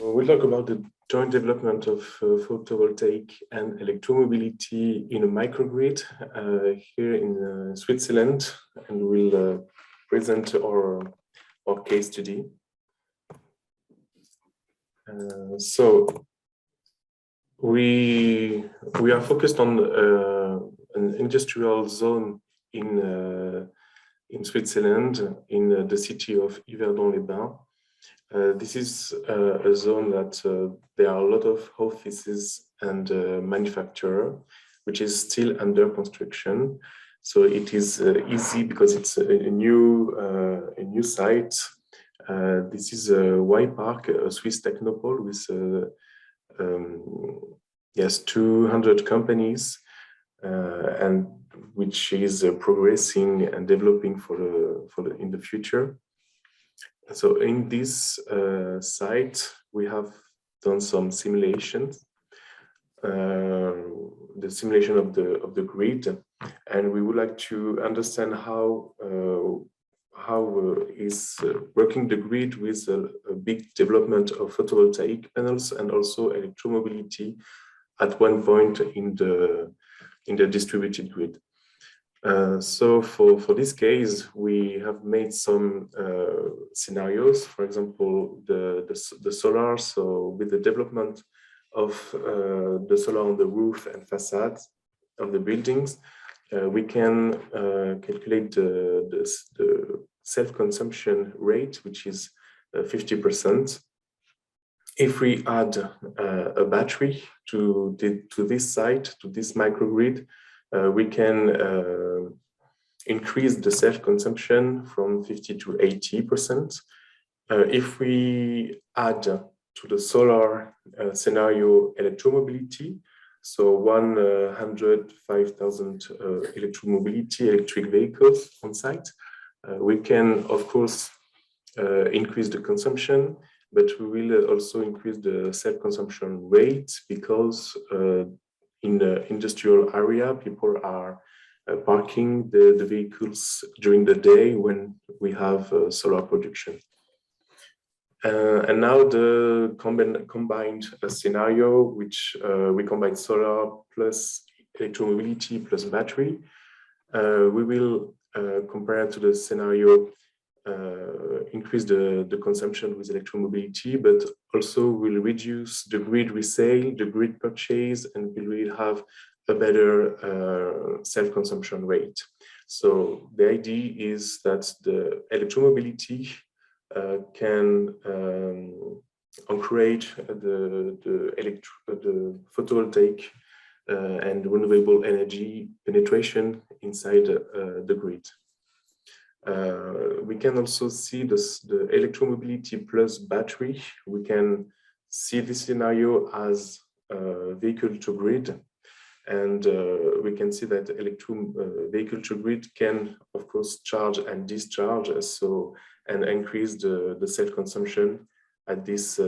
We'll talk about the joint development of photovoltaic and electromobility in a microgrid here in Switzerland, and we'll present our case study. So we are focused on an industrial zone in Switzerland, in the city of Yverdon-les-Bains. This is a zone that there are a lot of offices and manufacturer, which is still under construction. So it is easy because it's a new site. This is Y Park, a Swiss technopole with yes, 200 companies, and which is progressing and developing in the future. So in this site, we have done some simulations, the simulation of the grid, and we would like to understand how is working the grid with a big development of photovoltaic panels and also electromobility at one point in the distributed grid. So for this case, we have made some scenarios. For example, the solar. So with the development of the solar on the roof and facades of the buildings, we can calculate the self-consumption rate, which is 50%. If we add a battery to this site, to this microgrid, we can increase the self-consumption from 50 to 80%. If we add to the solar scenario electromobility, so 105,000 electric vehicles on site, we can, of course, increase the consumption, but we will also increase the self-consumption rate because in the industrial area, people are parking the vehicles during the day when we have solar production. And now the combined scenario, which we combine solar plus electromobility plus battery, we will compare to the scenario increase the consumption with electromobility, but also will reduce the grid resale, the grid purchase, and we will have a create self-consumption rate. So the idea is that the electromobility can create the photovoltaic and renewable energy penetration inside the grid. We can also see this, the electromobility plus battery. We can see this scenario as vehicle to grid, and we can see that vehicle to grid can, of course, charge and discharge, and increase the self-consumption at this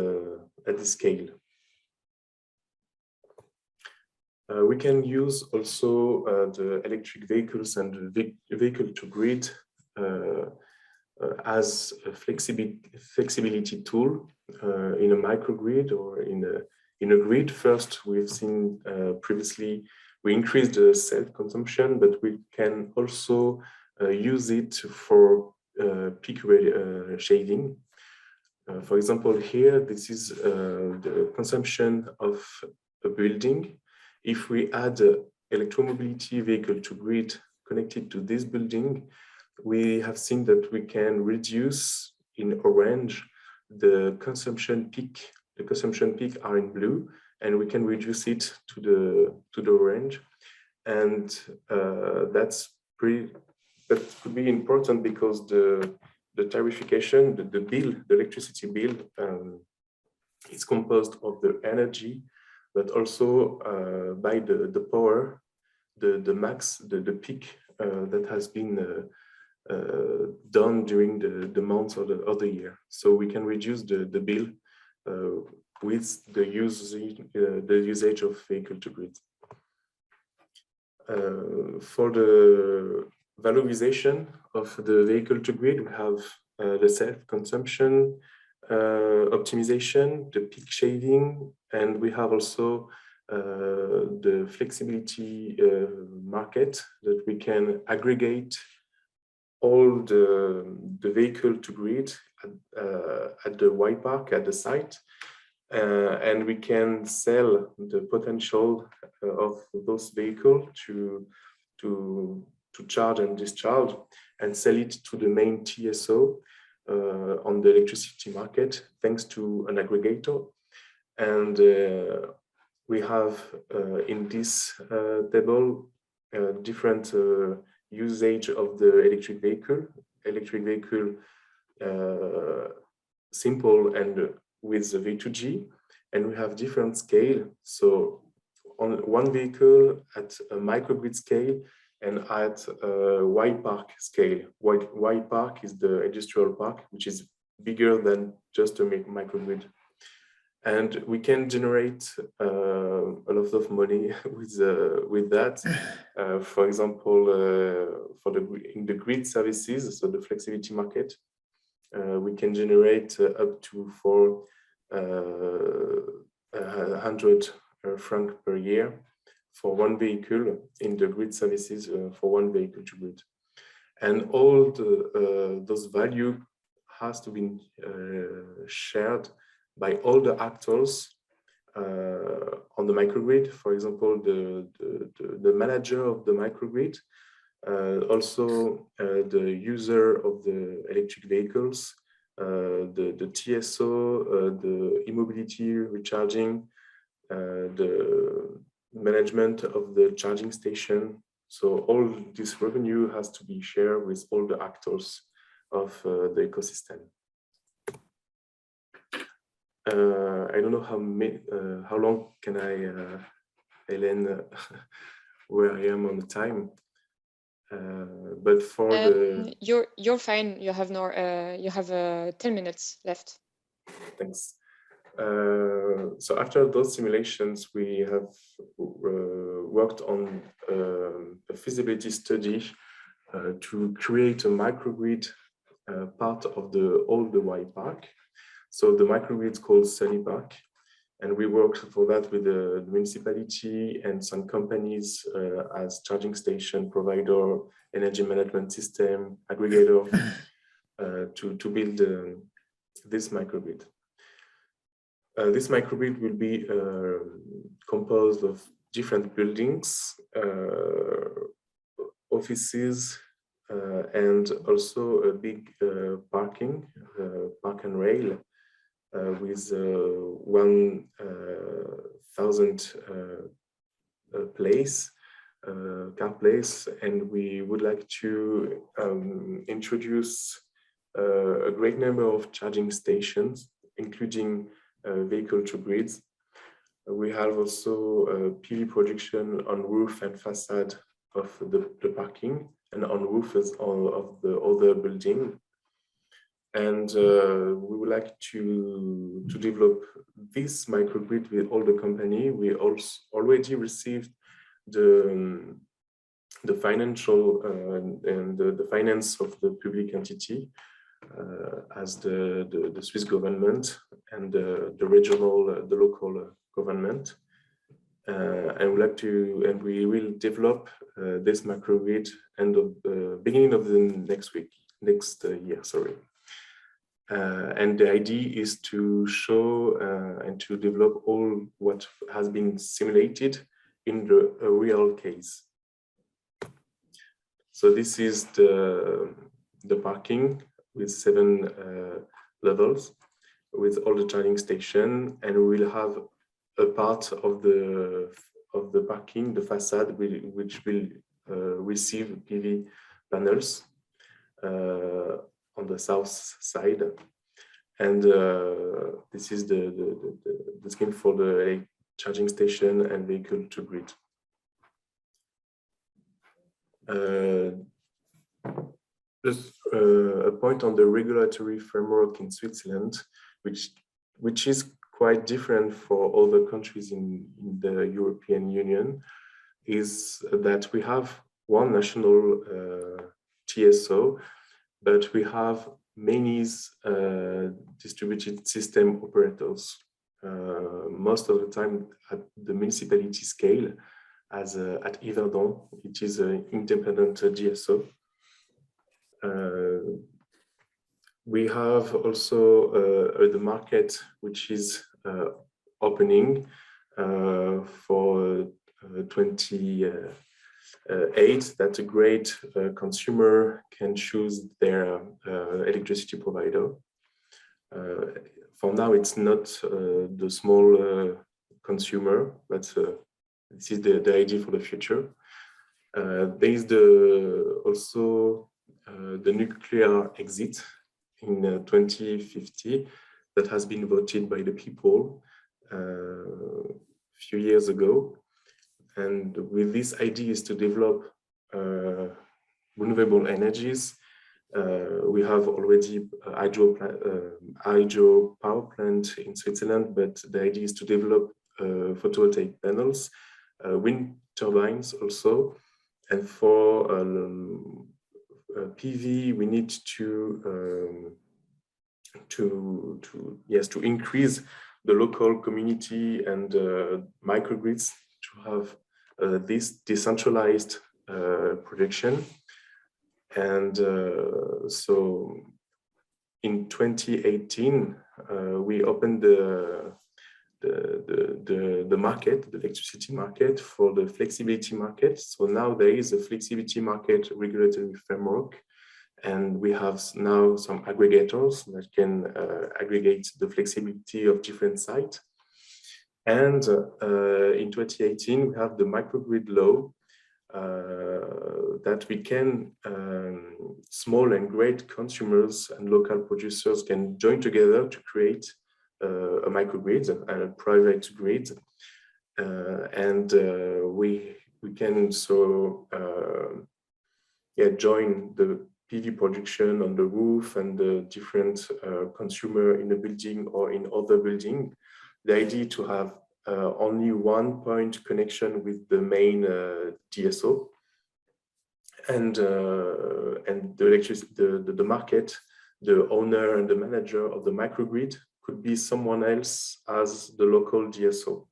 scale. We can use also the electric vehicles and the vehicle to grid as a flexibility tool in a microgrid or in a grid. First, we've seen previously we increased the self-consumption, but we can also use it for peak shading. For example, here, this is the consumption of a building. If we add electromobility vehicle to grid connected to this building, we have seen that we can reduce in orange the consumption peak. The consumption peak are in blue, and we can reduce it to the orange. And that could be important because the tarification, the bill, the electricity bill, is composed of the energy, but also by the power, the max, the peak that has been done during the months of the year. So we can reduce the bill with the usage of vehicle to grid. For the valorization of the vehicle to grid, we have the self-consumption, optimization, the peak shaving, and we have also the flexibility market that we can aggregate all the vehicle to grid at the Y park at the site, and we can sell the potential of those vehicles to charge and discharge, and sell it to the main TSO on the electricity market, thanks to an aggregator. And we have in this table different usage of the electric vehicle. Simple and with the V2G, and we have different scale. So on one vehicle at a microgrid scale and at a Y park scale. Y park is the industrial park, which is bigger than just a microgrid. And we can generate a lot of money with that. For example, in the grid services, so the flexibility market, we can generate up to 400 francs per year for one vehicle in the grid services, for one vehicle to grid. And all those value has to be shared by all the actors on the microgrid. For example, the manager of the microgrid, also the user of the electric vehicles, the TSO, the e-mobility recharging, the management of the charging station. So all this revenue has to be shared with all the actors of the ecosystem. I don't know how long can I, Hélène, where I am on the time. But for the you're fine. You have no you have 10 minutes left. Thanks. So after those simulations, we have worked on a feasibility study to create a microgrid part of the old Y park. So the microgrid is called Sunny Park, and we worked for that with the municipality and some companies as charging station provider, energy management system, aggregator, to build this microgrid. This microgrid will be composed of different buildings, offices, and also a big park and rail with 1,000 car place, and we would like to introduce a great number of charging stations, including vehicle to grids. We have also PV production on roof and facade of the parking and on roofs of the other building. And we would like to develop this microgrid with all the company. We also already received the financial and the finance of the public entity as the Swiss government and the regional, the local government. And we will develop this microgrid beginning of the next year, sorry. And the idea is to show and to develop all what has been simulated in a real case. So this is the parking with 7 levels with all the charging station, and we will have a part of the parking, the facade, which will receive PV panels on the south side, and this is the scheme for the charging station and vehicle to grid. Just a point on the regulatory framework in Switzerland, which is quite different for other countries in the European Union, is that we have one national TSO, but we have many distributed system operators, most of the time at the municipality scale, as at Yverdon, it is an independent GSO. We have also the market, which is opening for 28, that a great consumer can choose their electricity provider. For now, it's not the small consumer, but this is the idea for the future. There is also the nuclear exit in 2050 that has been voted by the people a few years ago. And with this idea is to develop renewable energies. We have already hydro power plant in Switzerland, but the idea is to develop photovoltaic panels, wind turbines also. And for PV, we need to increase the local community and microgrids to have this decentralized production. And so in 2018, we opened the market, the electricity market, for the flexibility market. So now there is a flexibility market regulatory framework, and we have now some aggregators that can aggregate the flexibility of different sites. And in 2018, we have the microgrid law that we can, small and great consumers and local producers can join together to create a microgrid and a private grid. And we can join the PV production on the roof and the different consumer in a building or in other building. The idea to have only one point connection with the main DSO, and the market, the owner and the manager of the microgrid could be someone else as the local DSO.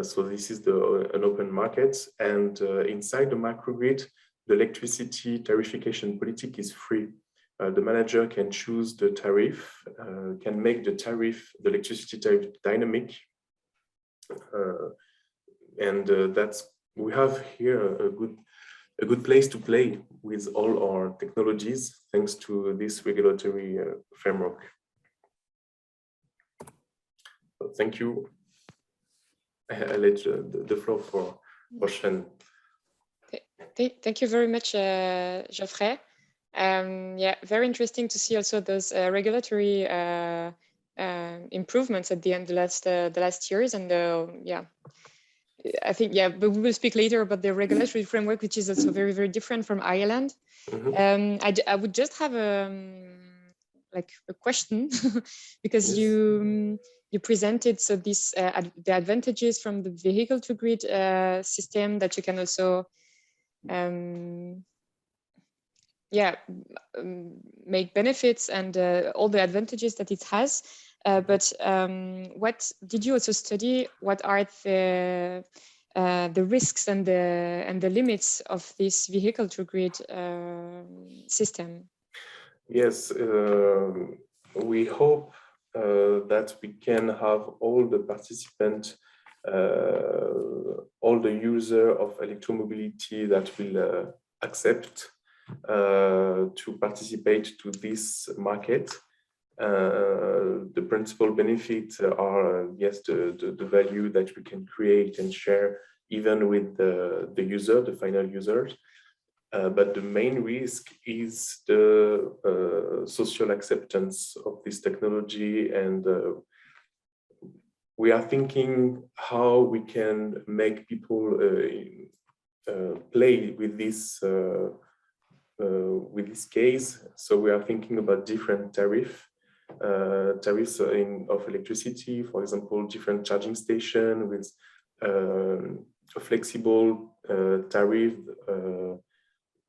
So this is an open market, and inside the microgrid, the electricity tariffication politic is free. The manager can choose the tariff, can make the electricity tariff dynamic, and we have here a good place to play with all our technologies, thanks to this regulatory framework. So thank you. I let the floor for Shen. Thank you very much, Geoffrey. Yeah, very interesting to see also those regulatory improvements at the end the last years, and yeah, I think but we will speak later about the regulatory framework, which is also very, very different from Ireland. Mm-hmm. I would just have a question because yes. You presented this the advantages from the vehicle to grid system, that you can also make benefits and all the advantages that it has. But what did you also study? What are the risks and the limits of this vehicle to grid system? Yes, we hope that we can have all the participants, all the user of electromobility that will accept to participate to this market. The principal benefits are, yes, the value that we can create and share even with the user, the final user. But the main risk is the social acceptance of this technology, and we are thinking how we can make people play with this case. So we are thinking about different tariffs of electricity, for example, different charging station with a flexible tariff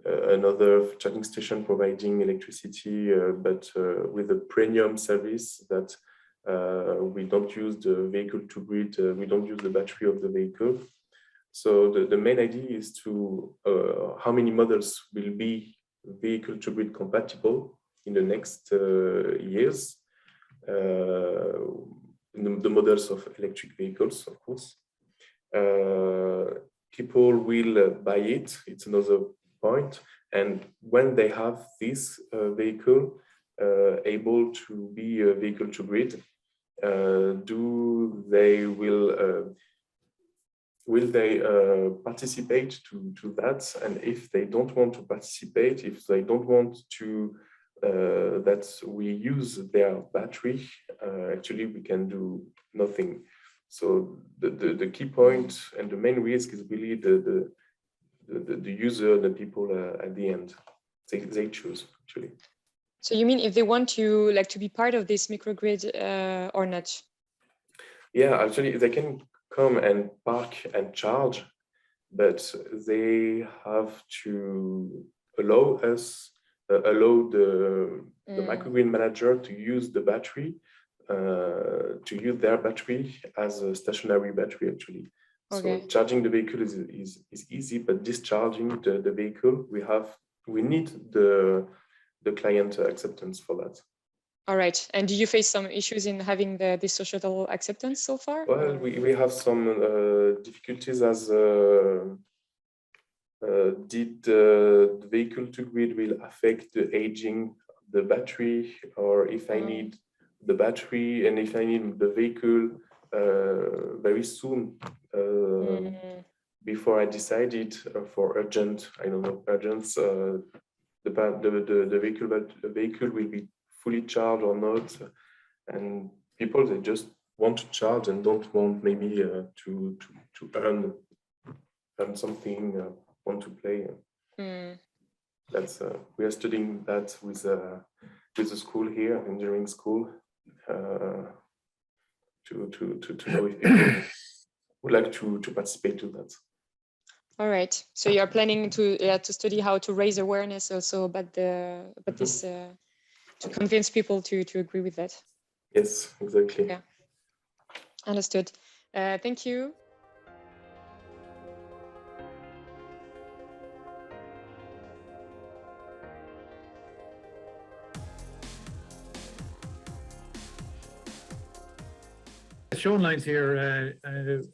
another charging station providing electricity, but with a premium service that we don't use the vehicle to grid, we don't use the battery of the vehicle. So the main idea is to how many models will be vehicle to grid compatible in the next years. The models of electric vehicles, of course. People will buy it, it's another point. And when they have this vehicle able to be a vehicle to grid, will they participate to that? And if they don't want to participate, if they don't want to that we use their battery, actually we can do nothing. So the key point and the main risk is really the user, the people at the end. They choose actually. So you mean if they want to be part of this microgrid or not? Yeah, actually they can come and park and charge, but they have to allow the microgrid manager to use the battery, to use their battery as a stationary battery actually. Okay. So charging the vehicle is easy, but discharging the vehicle, we need the client acceptance for that. All right. And do you face some issues in having this societal acceptance so far? Well, we have some difficulties as did the vehicle to grid will affect the aging of the battery, or if I need the battery and if I need the vehicle very soon before I decided for urgent, I don't know, urgent, the vehicle will be fully charged or not, and people they just want to charge and don't want maybe to earn something, want to play. That's we are studying that with the school here, engineering school, to know if people would like to participate to that. All right. So you are planning to study how to raise awareness also about this to convince people to agree with that. Yes, exactly. Yeah. Understood. Thank you. Shown lines here, I'm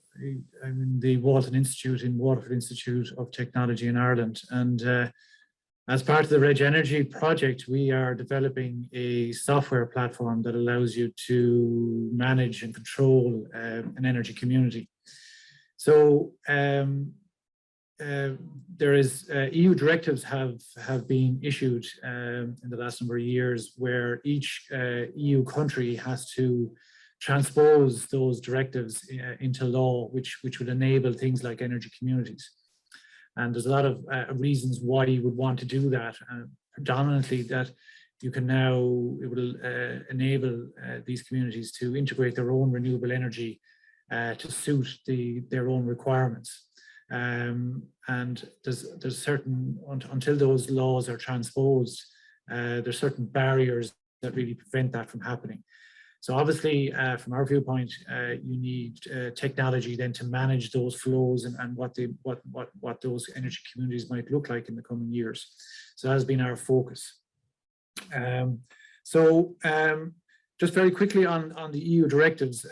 in the Waterford Institute of Technology in Ireland, and as part of the RegEnergy project, we are developing a software platform that allows you to manage and control an energy community. So there is EU directives have been issued in the last number of years, where each EU country has to transpose those directives into law, which would enable things like energy communities. And there's a lot of reasons why you would want to do that. Predominantly that you can now, it will enable these communities to integrate their own renewable energy to suit their own requirements. And there's certain, until those laws are transposed, there's certain barriers that really prevent that from happening. So obviously, from our viewpoint, you need technology then to manage those flows and what those energy communities might look like in the coming years. So that has been our focus. Just very quickly on the EU directives,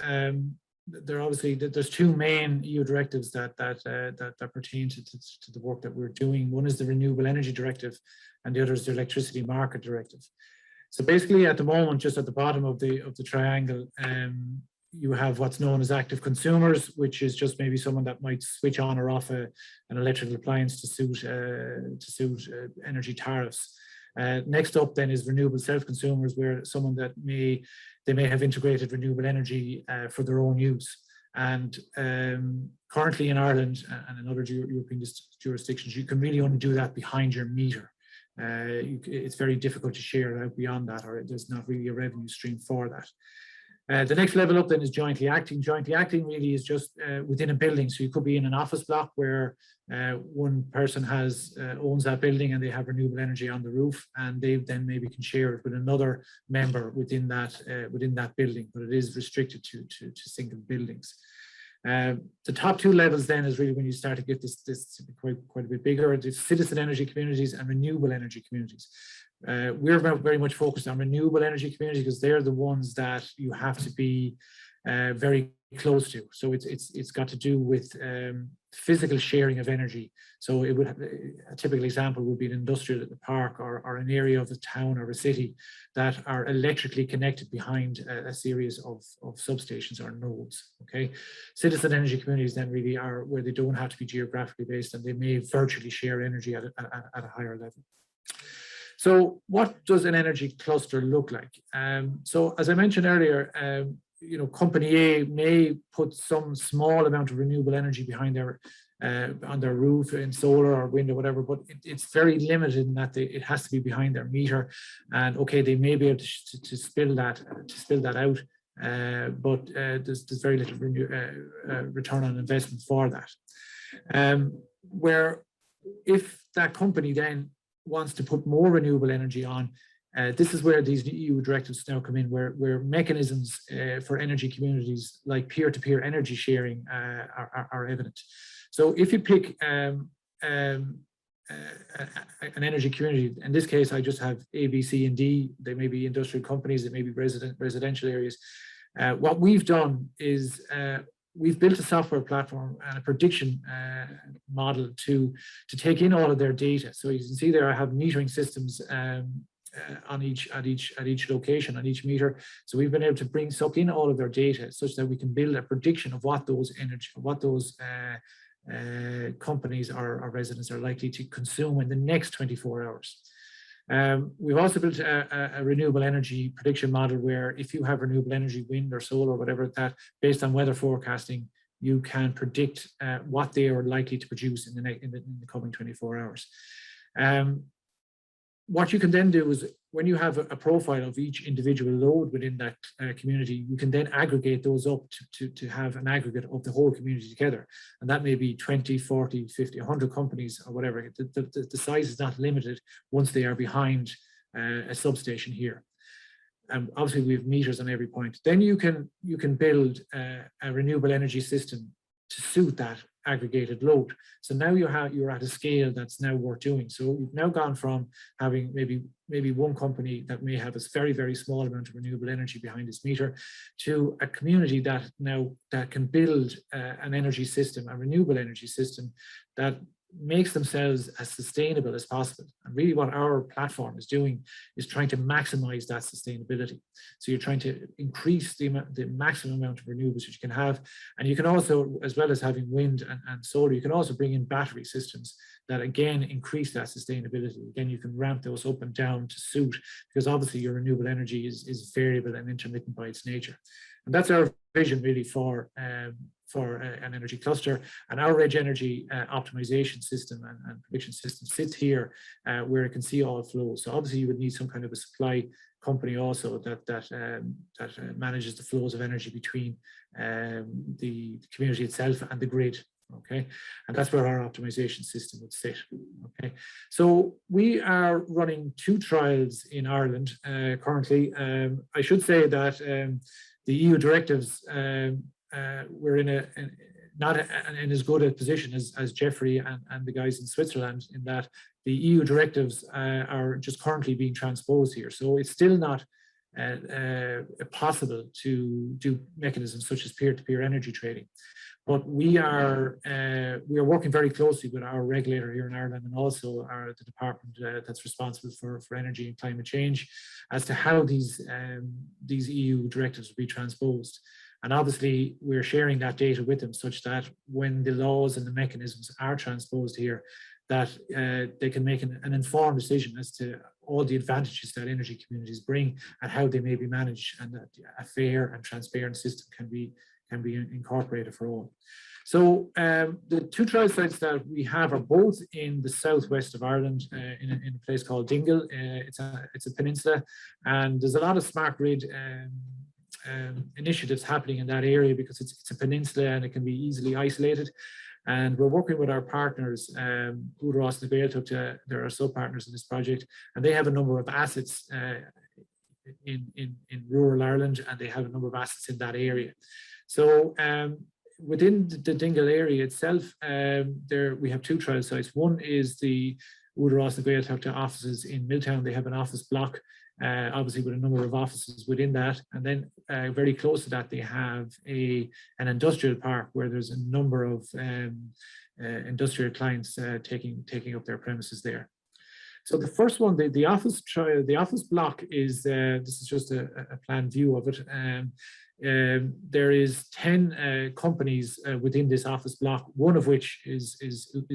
there's two main EU directives that pertain to the work that we're doing. One is the Renewable Energy Directive, and the other is the Electricity Market Directive. So basically, at the moment, just at the bottom of the triangle, you have what's known as active consumers, which is just maybe someone that might switch on or off an electrical appliance to suit energy tariffs. Next up, then, is renewable self-consumers, where someone that may have integrated renewable energy for their own use. And currently in Ireland and in other European jurisdictions, you can really only do that behind your meter. It's very difficult to share it out beyond that, or there's not really a revenue stream for that. The next level up then is jointly acting. Jointly acting really is just within a building. So you could be in an office block where one person owns that building and they have renewable energy on the roof, and they then maybe can share it with another member within that building, but it is restricted to single buildings. The top two levels then is really when you start to get this quite a bit bigger. It's citizen energy communities and renewable energy communities. We're very much focused on renewable energy communities because they're the ones that you have to be very close to. So it's got to do with physical sharing of energy. So it would have, a typical example would be an industrial park or an area of a town or a city that are electrically connected behind a series of substations or nodes. Okay, citizen energy communities then really are where they don't have to be geographically based, and they may virtually share energy at a higher level. So what does an energy cluster look like? So as I mentioned earlier, company A may put some small amount of renewable energy behind their on their roof in solar or wind or whatever, but it's very limited in that it has to be behind their meter. And okay, they may be able to spill that out, but there's very little return on investment for that. Where if that company then wants to put more renewable energy on, this is where these EU directives now come in, where mechanisms for energy communities like peer-to-peer energy sharing are evident. So if you pick an energy community, in this case, I just have A, B, C, and D. They may be industrial companies, they may be residential areas. What we've done is we've built a software platform and a prediction model to take in all of their data. So you can see there I have metering systems at each location, on each meter. So we've been able to suck in all of their data such that we can build a prediction of what those companies or residents are likely to consume in the next 24 hours. We've also built a renewable energy prediction model where if you have renewable energy, wind or solar or whatever, that based on weather forecasting, you can predict what they are likely to produce in the coming 24 hours. What you can then do is when you have a profile of each individual load within that community, you can then aggregate those up to have an aggregate of the whole community together. And that may be 20, 40, 50, 100 companies or whatever. The size is not limited once they are behind a substation here. Obviously, we have meters on every point. Then you can build a renewable energy system to suit that aggregated load. So now you're at a scale that's now worth doing. So we've now gone from having maybe one company that may have a very, very small amount of renewable energy behind its meter to a community that can build an energy system, a renewable energy system that makes themselves as sustainable as possible. And really what our platform is doing is trying to maximize that sustainability. So you're trying to increase the maximum amount of renewables that you can have. And you can also, as well as having wind and solar, you can also bring in battery systems that again increase that sustainability. Again, you can ramp those up and down to suit, because obviously your renewable energy is variable and intermittent by its nature. And that's our vision really for an energy cluster. And our RegEnergy optimization system and prediction system sits here where it can see all flows. So obviously you would need some kind of a supply company also that manages the flows of energy between the community itself and the grid. Okay, and that's where our optimization system would sit. Okay, so we are running 2 trials in Ireland currently. I should say that the EU directives, we're in not in as good a position as Jeffrey and the guys in Switzerland, in that the EU directives are just currently being transposed here. So it's still not possible to do mechanisms such as peer-to-peer energy trading. But we are working very closely with our regulator here in Ireland, and also the department that's responsible for energy and climate change, as to how these EU directives will be transposed. And obviously, we're sharing that data with them such that when the laws and the mechanisms are transposed here, that they can make an informed decision as to all the advantages that energy communities bring and how they may be managed, and that a fair and transparent system can be incorporated for all. So the 2 trial sites that we have are both in the southwest of Ireland, in a place called Dingle. It's a peninsula, and there's a lot of smart grid initiatives happening in that area because it's a peninsula and it can be easily isolated. And we're working with our partners, Udros and Gaeltacht, they're our sub-partners in this project, and they have a number of assets in rural Ireland, and they have a number of assets in that area. So within the Dingle area itself, we have two trial sites. One is the Udros and Gaeltacht offices in Milltown. They have an office block, obviously with a number of offices within that. And then very close to that, they have an industrial park where there's a number of industrial clients taking up their premises there. So the first one, the office trial, the office block is, this is just a planned view of it. There is 10 companies within this office block, one of which is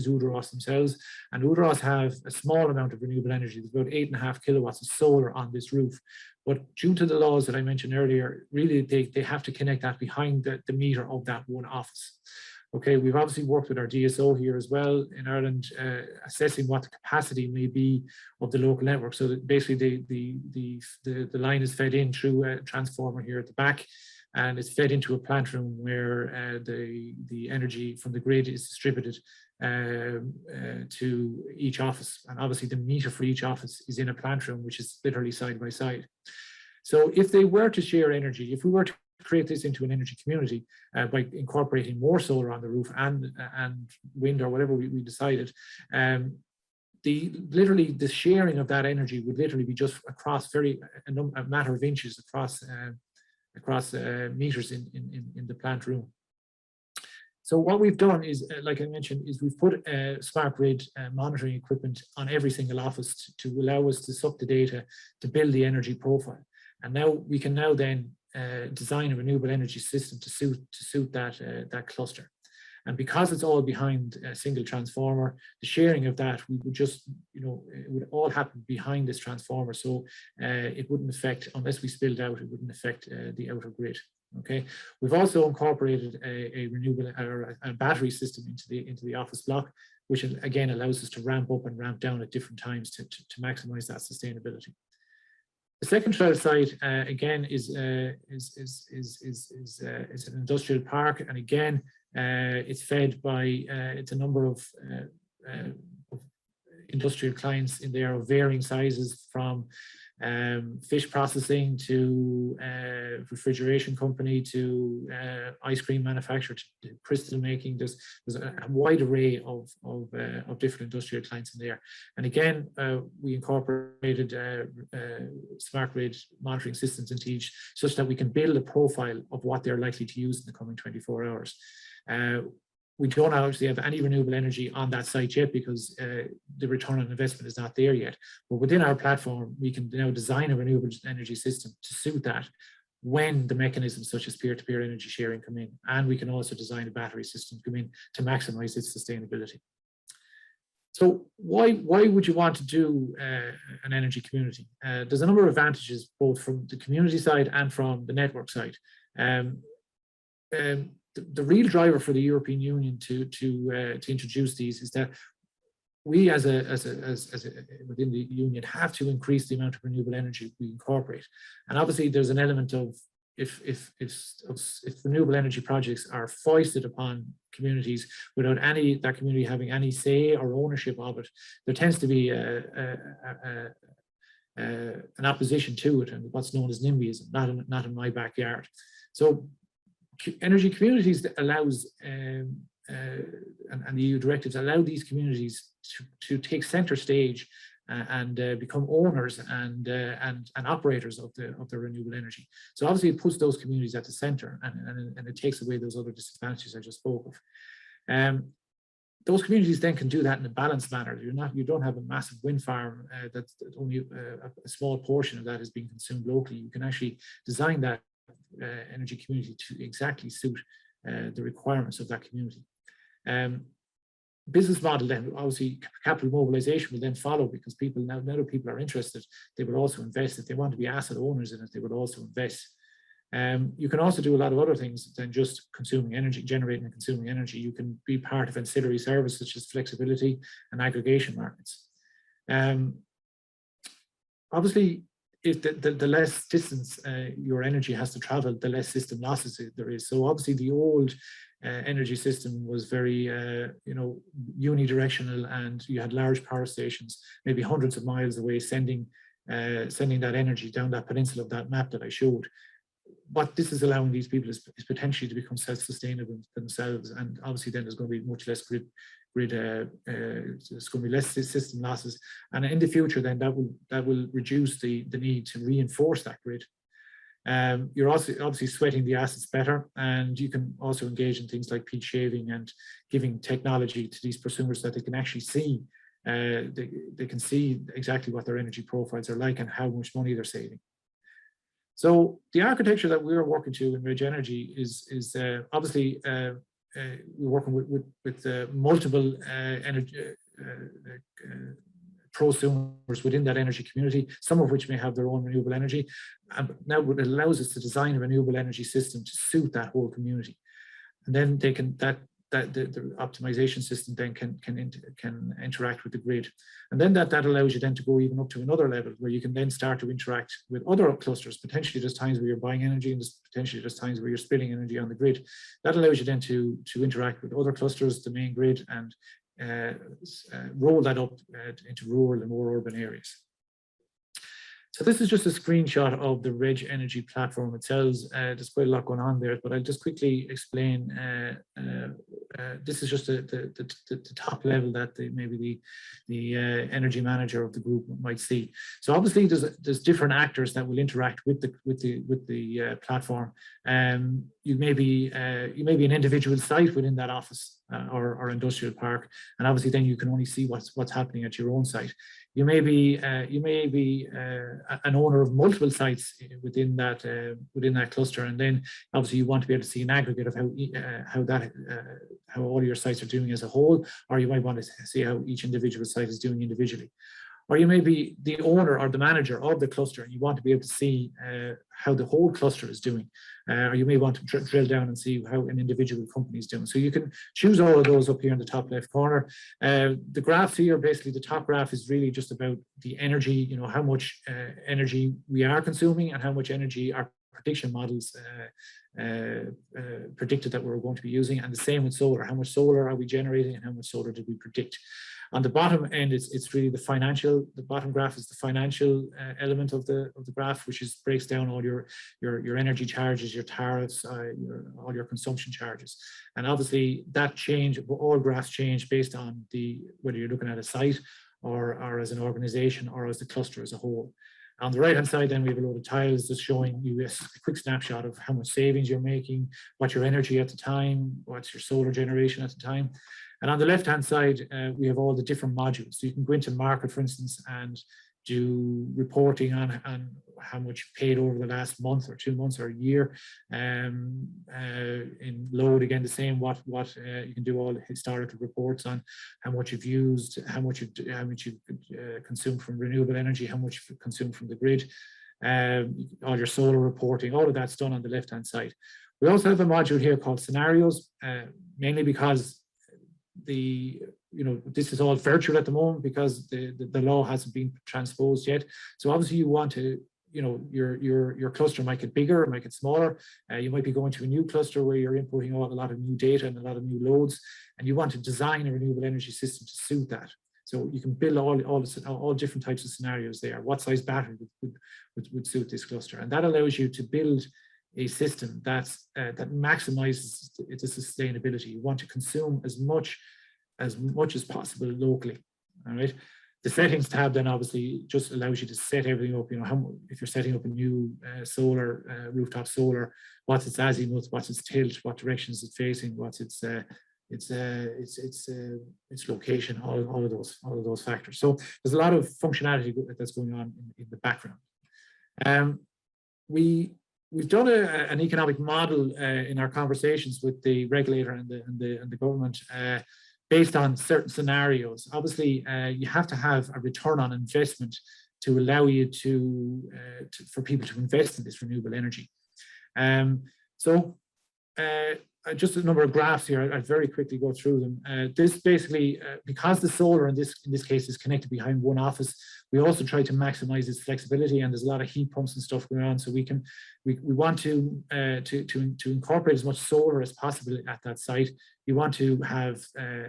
Udros themselves. And Udros have a small amount of renewable energy. There's about 8.5 kilowatts of solar on this roof. But due to the laws that I mentioned earlier, really they have to connect that behind the meter of that one office. Okay, we've obviously worked with our DSO here as well in Ireland, assessing what the capacity may be of the local network. So that basically the line is fed in through a transformer here at the back, and it's fed into a plant room where the energy from the grid is distributed to each office. And obviously the meter for each office is in a plant room, which is literally side by side. So if they were to share energy, if we were to create this into an energy community by incorporating more solar on the roof and wind or whatever we decided, literally the sharing of that energy would literally be just across a matter of inches across meters in the plant room. So what we've done is, like I mentioned, is we've put smart grid monitoring equipment on every single office to allow us to suck the data to build the energy profile. And now we can then design a renewable energy system to suit that cluster. And because it's all behind a single transformer, the sharing of that, we would just, it would all happen behind this transformer. So it wouldn't affect, unless we spilled out, it wouldn't affect the outer grid. Okay. We've also incorporated a renewable or a battery system into the office block, which again allows us to ramp up and ramp down at different times to maximize that sustainability. The second trial site again is an industrial park, and again it's fed by it's a number of industrial clients in there of varying sizes, from fish processing to refrigeration company to ice cream manufacturer to crystal making. There's a wide array of different industrial clients in there. And again, we incorporated smart grid monitoring systems into each, such that we can build a profile of what they're likely to use in the coming 24 hours. We don't actually have any renewable energy on that site yet because the return on investment is not there yet. But within our platform, we can now design a renewable energy system to suit that when the mechanisms such as peer-to-peer energy sharing come in. And we can also design a battery system to come in to maximize its sustainability. So why would you want to do an energy community? There's a number of advantages, both from the community side and from the network side. The real driver for the European Union to introduce these is that we as within the Union have to increase the amount of renewable energy we incorporate. And obviously there's an element of if renewable energy projects are foisted upon communities without that community having any say or ownership of it, there tends to be an opposition to it, and what's known as NIMBYism, not in my backyard. So energy communities allows, and the EU directives allow these communities to take center stage and become owners and operators of the renewable energy. So obviously it puts those communities at the center, and it takes away those other disadvantages I just spoke of. Those communities then can do that in a balanced manner. You don't have a massive wind farm that's only a small portion of that is being consumed locally. You can actually design that energy community to exactly suit the requirements of that community. Business model then, obviously capital mobilization will then follow, because people now that people are interested, they will also invest. If they want to be asset owners in it, they will also invest. You can also do a lot of other things than just consuming energy, generating and consuming energy. You can be part of ancillary services such as flexibility and aggregation markets. Obviously, if the less distance your energy has to travel, the less system losses there is. So obviously the old energy system was very, you know, unidirectional, and you had large power stations, maybe hundreds of miles away, sending that energy down that peninsula of that map that I showed. What this is allowing these people is potentially to become self-sustainable themselves, and obviously then there's going to be much less grid there's going to be less system losses, and in the future then that will reduce the need to reinforce that grid. You're also obviously sweating the assets better, and you can also engage in things like peak shaving and giving technology to these prosumers that they can actually see. They can see exactly what their energy profiles are like and how much money they're saving. So the architecture that we're working to in RegEnergy is obviously we're working with multiple energy prosumers within that energy community, some of which may have their own renewable energy. Now it allows us to design a renewable energy system to suit that whole community, and then they can the optimization system then can interact with the grid, and then that allows you then to go even up to another level where you can then start to interact with other clusters. Potentially there's times where you're buying energy, and potentially there's times where you're spilling energy on the grid. That allows you then to interact with other clusters, the main grid, and roll that up into rural and more urban areas. So this is just a screenshot of the RegEnergy platform itself. There's quite a lot going on there, but I'll just quickly explain. This is just the top level that maybe the energy manager of the group might see. So obviously there's different actors that will interact with the platform. You may be an individual site within that office or industrial park, and obviously then you can only see what's happening at your own site. You may be an owner of multiple sites within that cluster, and then obviously you want to be able to see an aggregate of how all your sites are doing as a whole, or you might want to see how each individual site is doing individually. Or you may be the owner or the manager of the cluster, and you want to be able to see how the whole cluster is doing. Or you may want to drill down and see how an individual company is doing. So you can choose all of those up here in the top left corner. The graph here, basically the top graph is really just about the energy, you know, how much energy we are consuming and how much energy our prediction models predicted that we're going to be using. And the same with solar. How much solar are we generating and how much solar did we predict? On the bottom end, it's really the bottom graph is the financial element of the graph, which breaks down all your energy charges, your tariffs, all your consumption charges. And obviously that change, all graphs change based on whether you're looking at a site or as an organization or as the cluster as a whole. On the right-hand side, then we have a load of tiles just showing you a quick snapshot of how much savings you're making, what's your energy at the time, what's your solar generation at the time. And on the left-hand side, we have all the different modules. So you can go into market, for instance, and do reporting on how much paid over the last month or 2 months or a year. In load, again, the same, what you can do all historical reports on how much you've used, how much you've consumed from renewable energy, how much you've consumed from the grid, all your solar reporting, all of that's done on the left-hand side. We also have a module here called scenarios, mainly because this is all virtual at the moment because the law hasn't been transposed yet. So obviously you want to, your cluster might get bigger, it might get smaller. You might be going to a new cluster where you're inputting a lot of new data and a lot of new loads, and you want to design a renewable energy system to suit that. So you can build all different types of scenarios there. What size battery would suit this cluster? And that allows you to build a system that maximizes its sustainability. You want to consume as much as possible locally. All right. The settings tab then obviously just allows you to set everything up. If you're setting up a new solar rooftop solar, what's its azimuth, what's its tilt, what direction is it facing, what's its location, all of those factors. So there's a lot of functionality that's going on in the background. We've done an economic model in our conversations with the regulator and the government based on certain scenarios. Obviously, you have to have a return on investment to allow you for people to invest in this renewable energy. So just a number of graphs here. I'll very quickly go through them. This basically, because the solar in this case is connected behind one office, we also try to maximize its flexibility, and there's a lot of heat pumps and stuff going on. So we want to incorporate as much solar as possible at that site. You want to have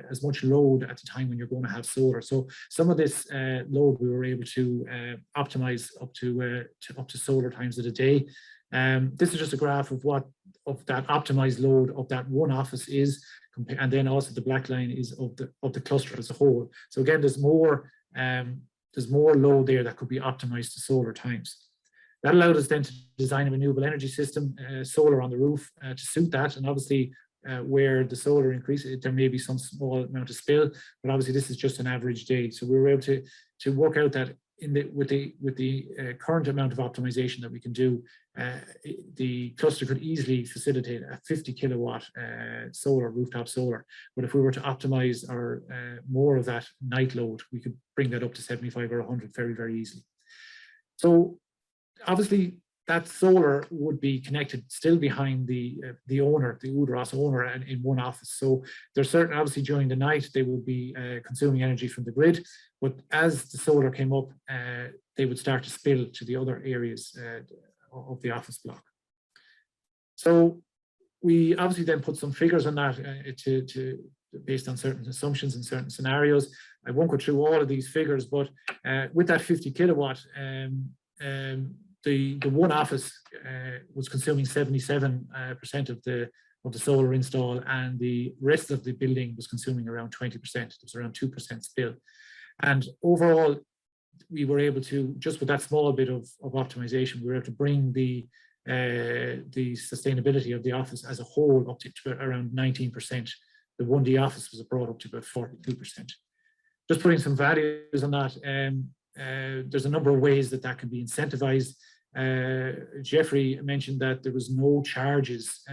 as much load at the time when you're going to have solar. So some of this load we were able to optimize up to solar times of the day. This is just a graph of what that optimized load of that one office is, and then also the black line is of the cluster as a whole. So again, there's more load there that could be optimized to solar times. That allowed us then to design a renewable energy system, solar on the roof, to suit that. And obviously, where the solar increases, there may be some small amount of spill, but obviously this is just an average day. So we were able to work out that with the current amount of optimization that we can do, the cluster could easily facilitate a 50 kilowatt solar, rooftop solar. But if we were to optimize our more of that night load, we could bring that up to 75 or 100 very, very easily. So obviously that solar would be connected still behind the owner, the UDROS owner, and in one office. So there's certain, obviously during the night, they would be consuming energy from the grid, but as the solar came up, they would start to spill to the other areas of the office block. So we obviously then put some figures on that based on certain assumptions and certain scenarios. I won't go through all of these figures, but with that 50 kilowatt, the one office was consuming 77% of the solar install, and the rest of the building was consuming around 20%. It was around 2% spill. And overall, we were able to, just with that small bit of optimization, we were able to bring the sustainability of the office as a whole up to around 19%. The 1D office was brought up to about 42%. Just putting some values on that, there's a number of ways that can be incentivized. Jeffrey mentioned that there was no charges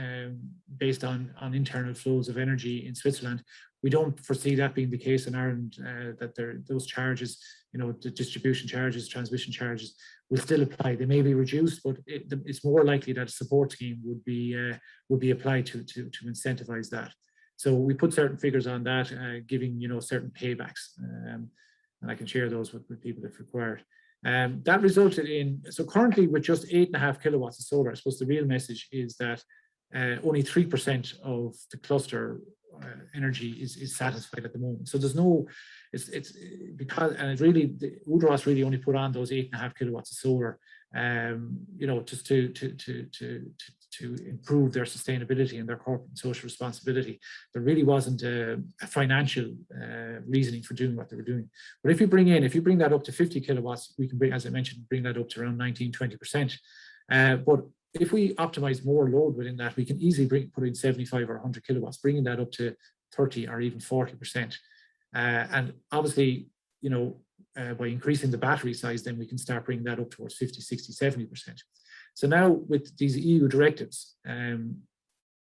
based on internal flows of energy in Switzerland. We don't foresee that being the case in Ireland, that those charges, the distribution charges, transmission charges, will still apply. They may be reduced, but it's more likely that a support scheme would be applied to incentivize that. So we put certain figures on that, giving certain paybacks, and I can share those with people if required. That resulted in, so currently with just 8.5 kilowatts of solar, I suppose the real message is that only 3% of the cluster energy is satisfied at the moment. So there's no, it's because, and it really, the UDROS really only put on those 8.5 kilowatts of solar, just to improve their sustainability and their corporate and social responsibility. There really wasn't a financial reasoning for doing what they were doing. But if you bring that up to 50 kilowatts, we can bring, as I mentioned, bring that up to around 19–20%. But if we optimize more load within that, we can easily put in 75 or 100 kilowatts, bringing that up to 30 or even 40%. And obviously, by increasing the battery size, then we can start bringing that up towards 50, 60, 70%. So now with these EU directives,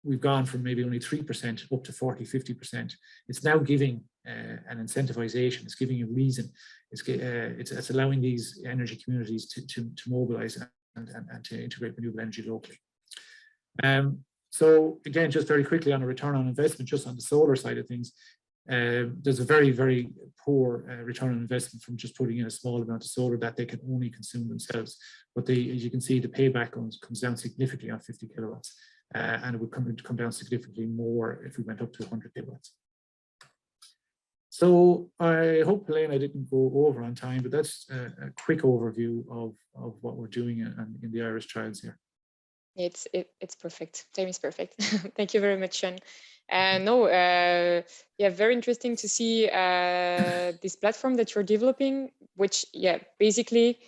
we've gone from maybe only 3% up to 40, 50%. It's now giving an incentivization. It's giving a reason. It's allowing these energy communities to mobilize and to integrate renewable energy locally. So again, just very quickly on a return on investment, just on the solar side of things, there's a very, very poor return on investment from just putting in a small amount of solar that they can only consume themselves. But as you can see, the payback comes down significantly on 50 kilowatts, and it would come down significantly more if we went up to 100 kilowatts. So I hope, Helene, I didn't go over on time, but that's a quick overview of what we're doing in the Irish trials here. It's perfect. Time is perfect. Thank you very much, Sean. Very interesting to see this platform that you're developing, which basically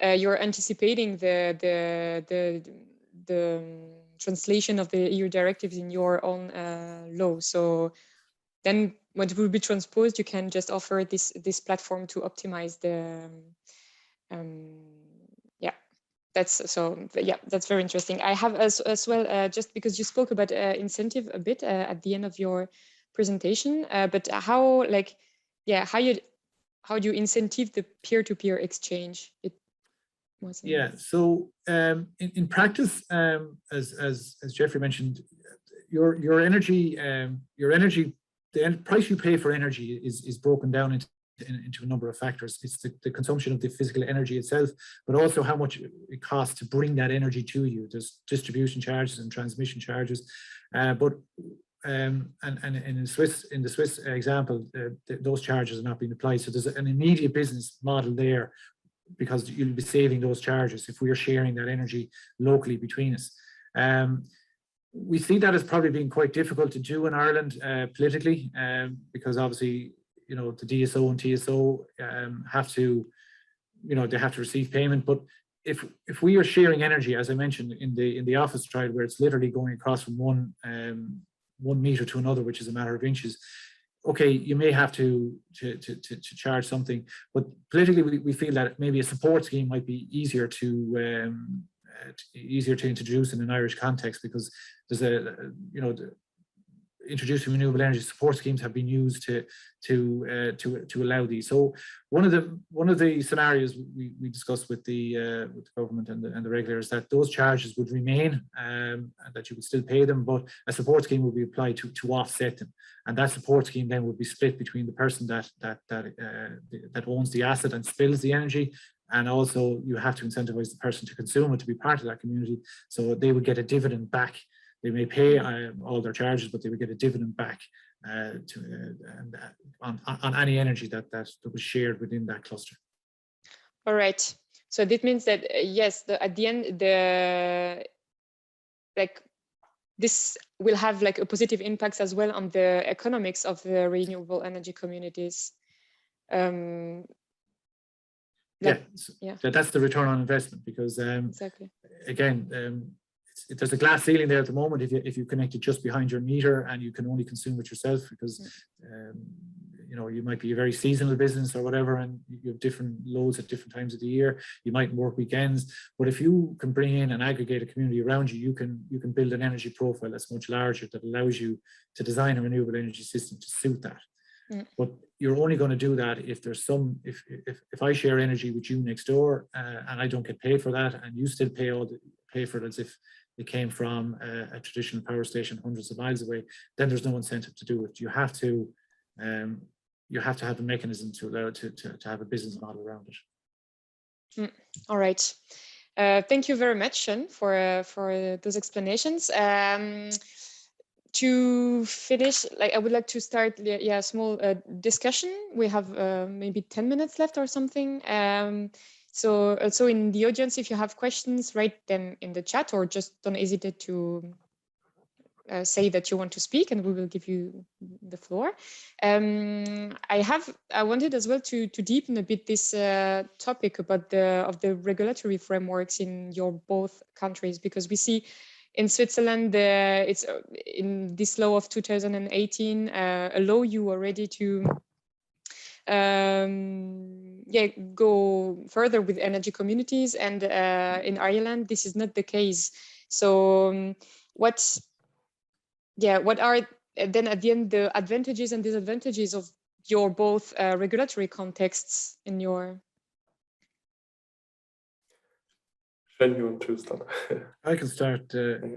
you're anticipating the translation of the EU directives in your own law. So then when it will be transposed, you can just offer this platform to optimize the that's very interesting. I have as well, just because you spoke about incentive a bit at the end of your presentation, but how do you incentive the peer-to-peer exchange? So in practice, as Jeffrey mentioned, your energy, the price you pay for energy is broken down into a number of factors. It's the consumption of the physical energy itself, but also how much it costs to bring that energy to you. There's distribution charges and transmission charges, and in the Swiss example, those charges are not being applied. So there's an immediate business model there, because you'll be saving those charges if we are sharing that energy locally between us. We see that as probably being quite difficult to do in Ireland politically, because obviously, you know, the DSO and TSO have to, you know, they have to receive payment. But if we are sharing energy, as I mentioned in the office trial, where it's literally going across from one meter to another, which is a matter of inches, okay, you may have to charge something, but politically we feel that maybe a support scheme might be easier to introduce in an Irish context, because there's introducing renewable energy support schemes have been used to allow these. So one of the scenarios we discussed with the government and the regulators, that those charges would remain, and that you would still pay them, but a support scheme would be applied to offset them, and that support scheme then would be split between the person that owns the asset and spills the energy, and also you have to incentivize the person to consume it, to be part of that community, so they would get a dividend back. They may pay all their charges, but they would get a dividend back on any energy that was shared within that cluster. All right. So that means that yes, at the end, this will have like a positive impacts as well on the economics of the renewable energy communities. That's the return on investment, because exactly. Again, there's a glass ceiling there at the moment if you connect it just behind your meter and you can only consume it yourself, because you know, you might be a very seasonal business or whatever, and you have different loads at different times of the year. You might work weekends, but if you can bring in and aggregate a community around you, you can build an energy profile that's much larger, that allows you to design a renewable energy system to suit that. But you're only going to do that if there's if I share energy with you next door and I don't get paid for that, and you still pay for it as if it came from a traditional power station hundreds of miles away, then there's no incentive to do it. You have to have a mechanism to allow to have a business model around it. All right. Thank you very much, Sean, for those explanations. To finish, I would like to start a small discussion. We have maybe 10 minutes left or something. So also in the audience, if you have questions, write them in the chat, or just don't hesitate to say that you want to speak, and we will give you the floor. I wanted as well to deepen a bit this topic about the regulatory frameworks in your both countries, because we see in Switzerland, it's in this law of 2018 allow you already to go further with energy communities, and in Ireland this is not the case. So what are then at the end the advantages and disadvantages of your both regulatory contexts in your? You want to start? I can start,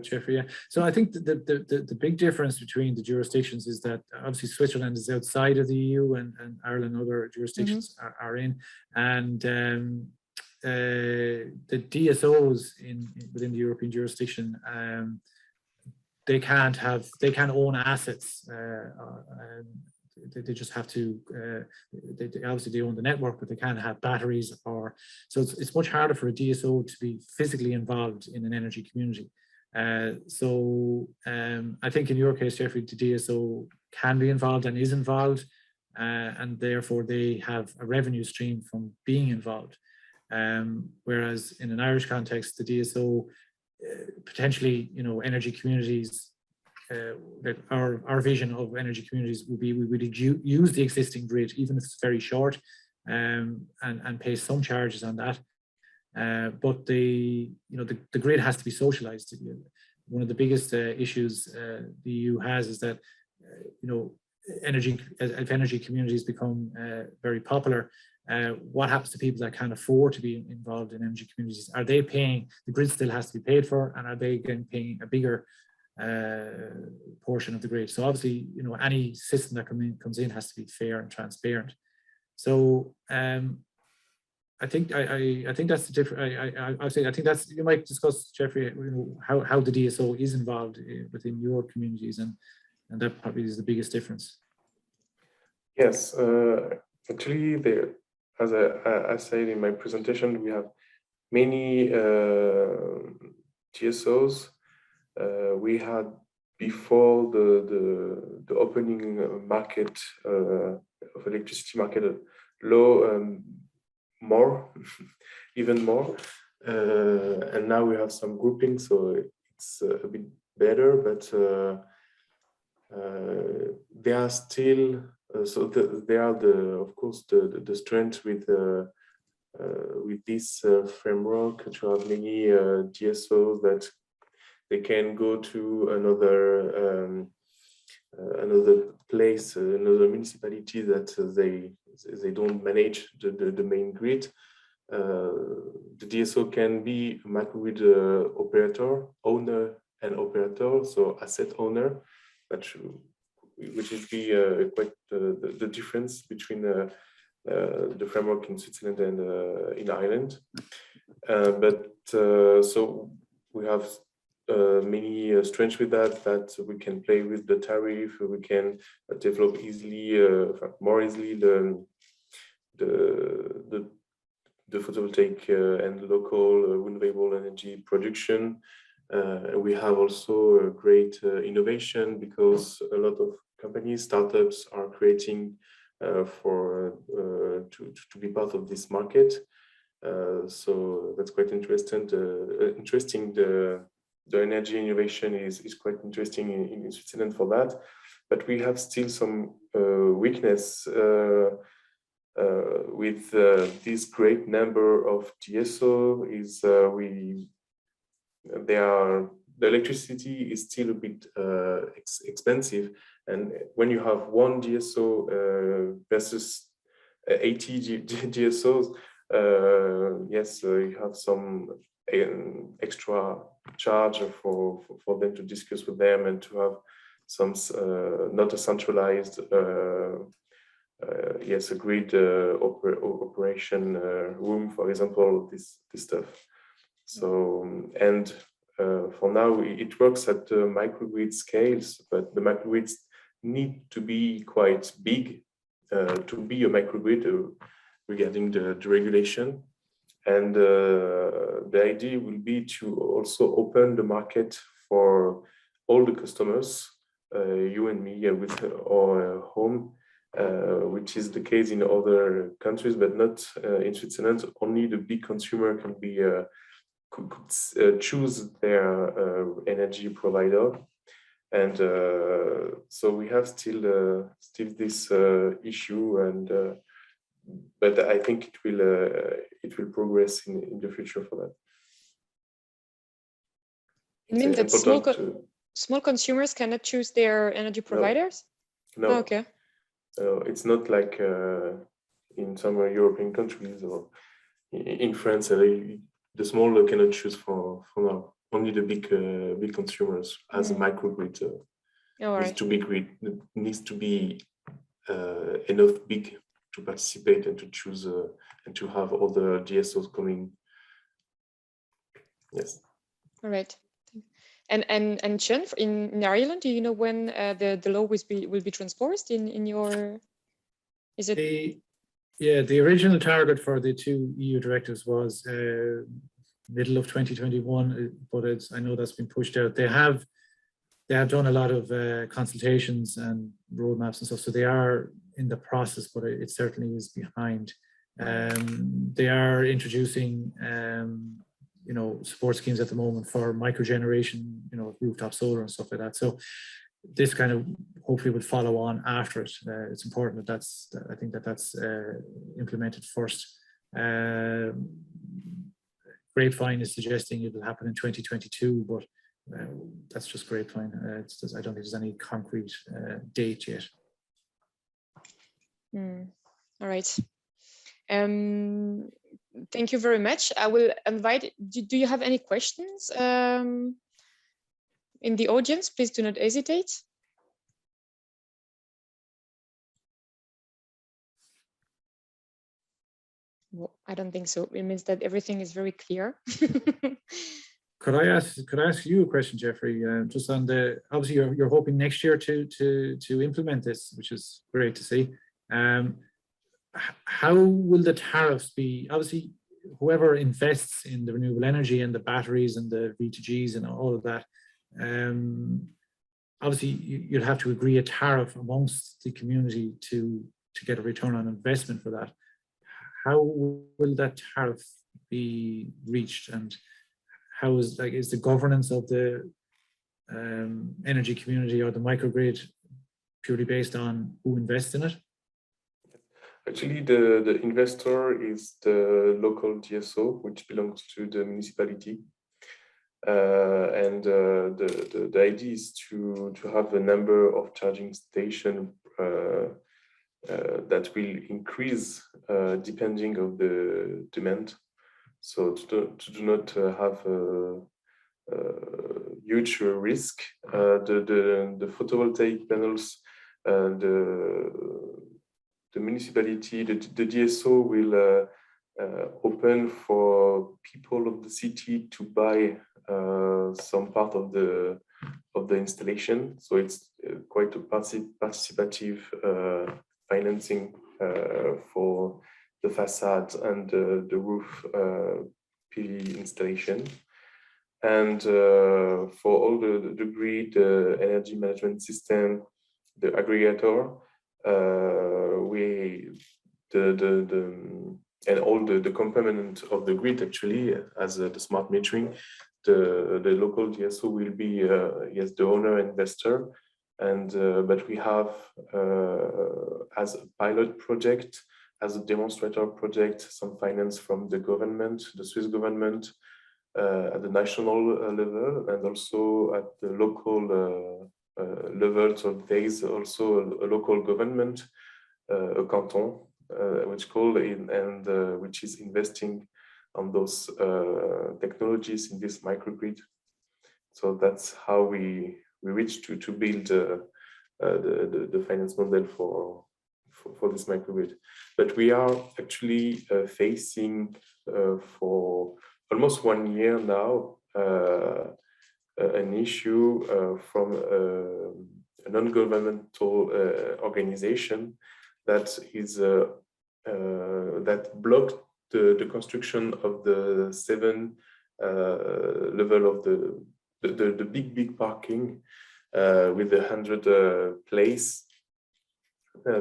Jeffrey. Yeah. So I think the big difference between the jurisdictions is that obviously Switzerland is outside of the EU, and Ireland and other jurisdictions are in, and the DSOs within the European jurisdiction, they can't own assets. They just have to, obviously they own the network, but they can't have batteries, so it's much harder for a DSO to be physically involved in an energy community. So I think in your case, Jeffrey, the DSO can be involved and is involved, and therefore they have a revenue stream from being involved. Whereas in an Irish context, the DSO potentially, you know, energy communities, our vision of energy communities would be we would use the existing grid, even if it's very short, and pay some charges on that. But the grid has to be socialized. One of the biggest issues the EU has is that if energy communities become very popular, what happens to people that can't afford to be involved in energy communities? Are they paying? The grid still has to be paid for, and are they paying a bigger portion of the grid. So obviously, any system that comes in has to be fair and transparent. So I think that's the different. I think that's, you might discuss, Jeffrey, how the DSO is involved within your communities, and that probably is the biggest difference. Yes, actually, as I said in my presentation, we have many DSOs. We had before the opening market of electricity market law, even more, and now we have some grouping, so it's a bit better, but they are still they are of course the strength with this framework, to have many DSOs that they can go to another place, another municipality that they don't manage the main grid. The DSO can be a microgrid operator, owner and operator, so asset owner, which is quite the difference between the framework in Switzerland and in Ireland. So we have many strengths with that we can play with the tariff. We can develop more easily the photovoltaic and local renewable energy production. We have also a great innovation, because a lot of companies, startups are creating to be part of this market. So that's quite interesting. The energy innovation is quite interesting in Switzerland for that, but we have still some weakness with this great number of DSO. The electricity is still a bit expensive, and when you have one DSO versus 80 DSOs, yes, you have some extra charge for them to discuss with them, and to have some not a centralized yes, a grid operation room, for example, this stuff. So, and for now it works at microgrid scales, but the microgrids need to be quite big to be a microgrid regarding the regulation. And the idea will be to also open the market for all the customers, you and me, with our home, which is the case in other countries, but not in Switzerland. Only the big consumer can be could choose their energy provider, and so we have still this issue, and but I think it will progress in the future for that. You mean that small consumers cannot choose their energy providers? No. Oh, okay. It's not like in some European countries or in France. The small cannot choose for now. Only the big consumers as a microgrid needs to be grid. It needs to be enough big to participate and to choose and to have all the DSOs coming. Yes. All right. And Chen, in Ireland, do you know when the law will be transposed in your? Is it? The original target for the two EU directives was middle of 2021, but I know that's been pushed out. They have done a lot of consultations and roadmaps and stuff, so they are in the process, but it certainly is behind. They are introducing support schemes at the moment for microgeneration, rooftop solar and stuff like that. So this kind of hopefully will follow on after it. It's important that I think that's implemented first. Grapevine is suggesting it will happen in 2022, but that's just grapevine. I don't think there's any concrete date yet. All right. Thank you very much. I will invite, do you have any questions in the audience? Please do not hesitate. Well, I don't think so. It means that everything is very clear. Could I ask you a question, Jeffrey? Just on the, obviously you're hoping next year to implement this, which is great to see. How will the tariffs be? Obviously, whoever invests in the renewable energy and the batteries and the V2Gs and all of that, obviously you'll have to agree a tariff amongst the community to get a return on investment for that. How will that tariff be reached, and how is the governance of the energy community or the microgrid purely based on who invests in it? Actually, the investor is the local DSO, which belongs to the municipality. And the idea is to have a number of charging stations that will increase depending on the demand. So to do not have a huge risk, the photovoltaic panels, the municipality, the DSO will open for people of the city to buy some part of the installation. So it's quite a participative financing for the facade and the roof PV installation. And for all the grid, the energy management system, the aggregator, and all the component of the grid, actually, as the smart metering, the local DSO will be yes, the owner investor. And but we have as a pilot project, as a demonstrator project, some finance from the government, the Swiss government, at the national level, and also at the local level. So there is also a local government, a canton, which is investing on those technologies in this microgrid. So that's how we reach to build the finance model for this microgrid. But we are actually facing for almost 1 year now an issue from a non-governmental organization that is that blocked the construction of the 7 level of the big parking with 100 place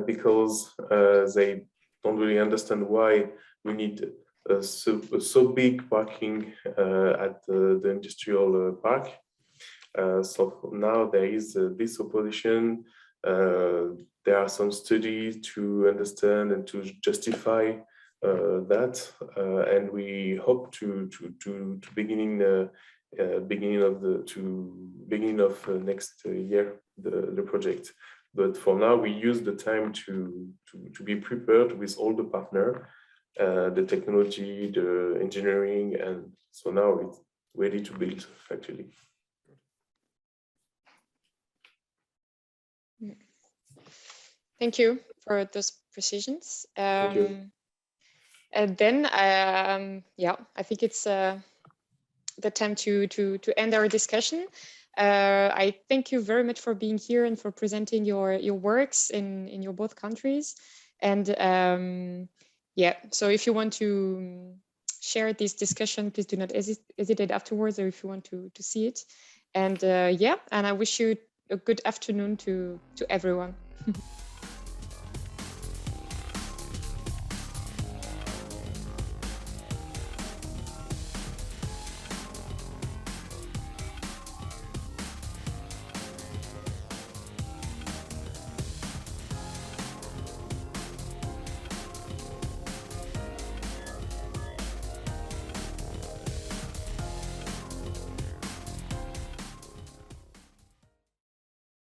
because they don't really understand why we need so big parking at the industrial park. So now there is this opposition. There are some studies to understand and to justify that, and we hope to beginning of next year the project. But for now, we use the time to be prepared with all the partner, the technology, the engineering, and so now it's ready to build actually. Thank you for those precisions. Thank you. And then, yeah, I think it's the time to end our discussion. I thank you very much for being here and for presenting your works in your both countries. And yeah, so if you want to share this discussion, please do not hesitate afterwards, or if you want to see it. And yeah, and I wish you a good afternoon to everyone.